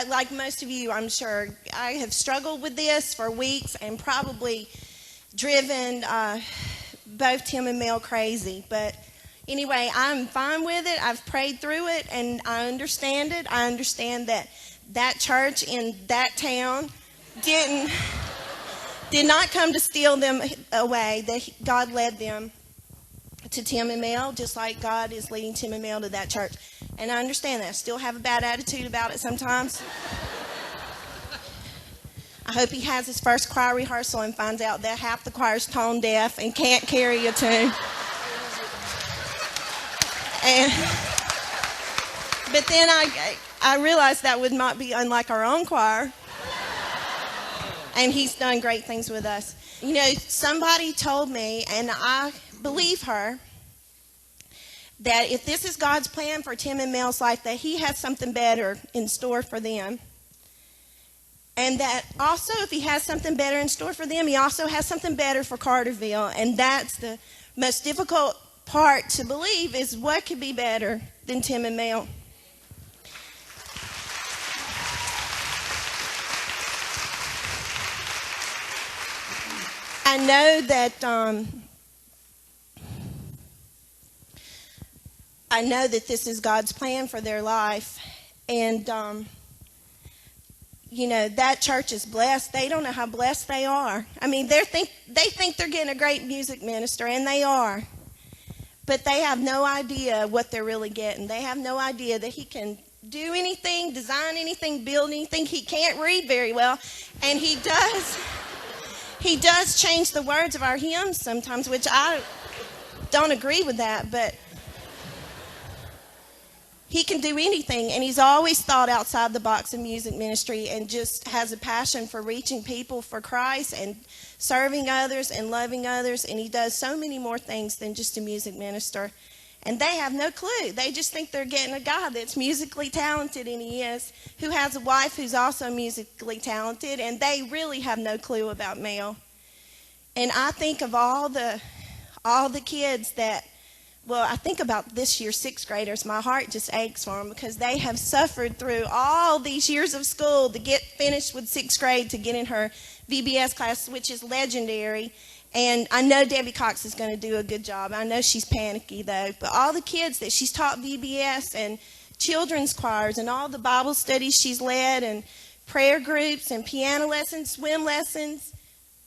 like most of you, I'm sure, I have struggled with this for weeks and probably driven both Tim and Mel crazy. But anyway, I'm fine with it. I've prayed through it, and I understand it. I understand that that church in that town did not come to steal them away. That God led them to Tim and Mel, just like God is leading Tim and Mel to that church. And I understand that. I still have a bad attitude about it sometimes. I hope he has his first choir rehearsal and finds out that half the choir's tone deaf and can't carry a tune. But then I realized that would not be unlike our own choir. And he's done great things with us. You know, somebody told me, and I believe her, that if this is God's plan for Tim and Mel's life, that he has something better in store for them. And that also, if he has something better in store for them, he also has something better for Carterville. And that's the most difficult part to believe, is what could be better than Tim and Mel. I know that this is God's plan for their life, and you know, that church is blessed. They don't know how blessed they are. I mean, they think they're getting a great music minister, and they are, but they have no idea what they're really getting. They have no idea that he can do anything, design anything, build anything. He can't read very well, and he does. He does change the words of our hymns sometimes, which I don't agree with that, but he can do anything, and he's always thought outside the box in music ministry and just has a passion for reaching people for Christ and serving others and loving others, and he does so many more things than just a music minister. And they have no clue. They just think they're getting a guy that's musically talented, and he is, who has a wife who's also musically talented, and they really have no clue about Mel. And I think of all the kids that, well, I think about this year's sixth graders. My heart just aches for them because they have suffered through all these years of school to get finished with sixth grade, to get in her VBS class, which is legendary. And I know Debbie Cox is going to do a good job. I know she's panicky, though. But all the kids that she's taught VBS and children's choirs and all the Bible studies she's led and prayer groups and piano lessons, swim lessons,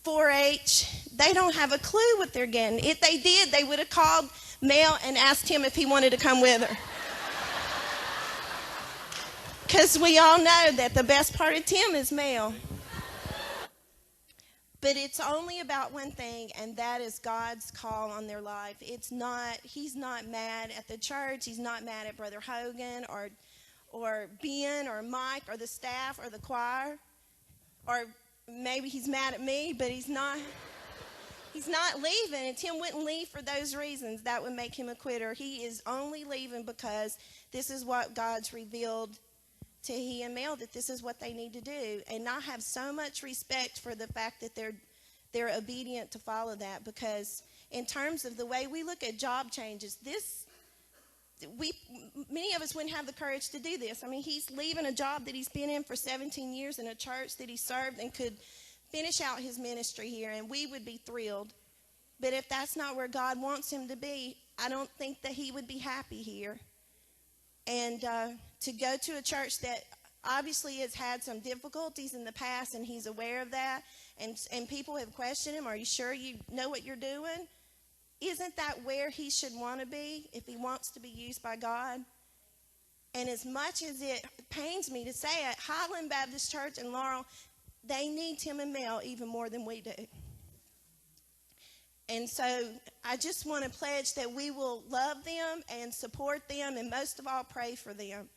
4-H, they don't have a clue what they're getting. If they did, they would have called Mel and asked him if he wanted to come with her. Because we all know that the best part of Tim is Mel. But it's only about one thing, and that is God's call on their life. He's not mad at the church. He's not mad at Brother Hogan or Ben or Mike or the staff or the choir. Or maybe he's mad at me, but he's not leaving. And Tim wouldn't leave for those reasons. That would make him a quitter. He is only leaving because this is what God's revealed to he and Mel, that this is what they need to do. And I have so much respect for the fact that they're obedient to follow that, because in terms of the way we look at job changes, many of us wouldn't have the courage to do this. I mean, he's leaving a job that he's been in for 17 years in a church that he served and could finish out his ministry here, and we would be thrilled. But if that's not where God wants him to be, I don't think that he would be happy here. And to go to a church that obviously has had some difficulties in the past, and he's aware of that, and people have questioned him, are you sure you know what you're doing? Isn't that where he should want to be if he wants to be used by God? And as much as it pains me to say it, Highland Baptist Church in Laurel, they need Tim and Mel even more than we do. And so I just want to pledge that we will love them and support them, and most of all pray for them,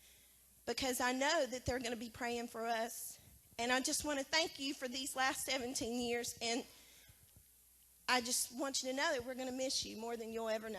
because I know that they're going to be praying for us. And I just want to thank you for these last 17 years, and I just want you to know that we're going to miss you more than you'll ever know.